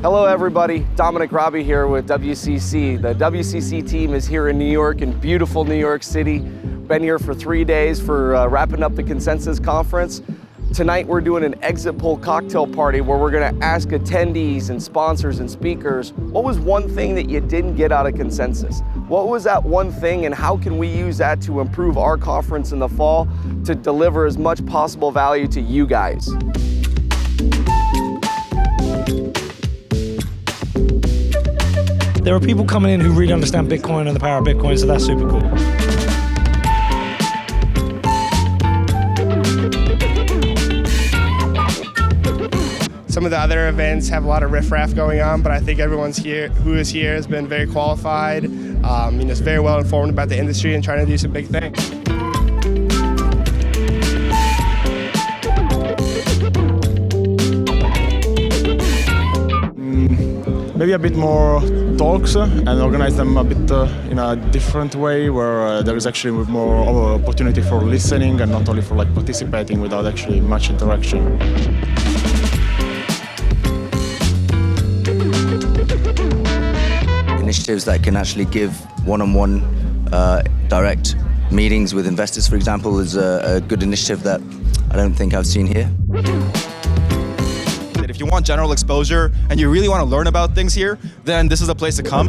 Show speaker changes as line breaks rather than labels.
Hello everybody, Dominic Robbie here with WCC. The WCC team is here in New York, in beautiful New York City. Been here for 3 days for wrapping up the Consensus Conference. Tonight we're doing an exit poll cocktail party where we're gonna ask attendees and sponsors and speakers, what was one thing that you didn't get out of Consensus? What was that one thing and how can we use that to improve our conference in the fall to deliver as much possible value to you guys?
There are people coming in who really understand Bitcoin and the power of Bitcoin, so that's super cool.
Some of the other events have a lot of riffraff going on, but I think everyone's here who is here has been very qualified, is very well informed about the industry and trying to do some big things.
Maybe a bit more talks and organize them a bit in a different way where there is actually more opportunity for listening and not only for participating without actually much interaction.
Initiatives that can actually give one-on-one direct meetings with investors, for example, is a good initiative that I don't think I've seen here.
If you want general exposure and you really want to learn about things here, then this is a place to come.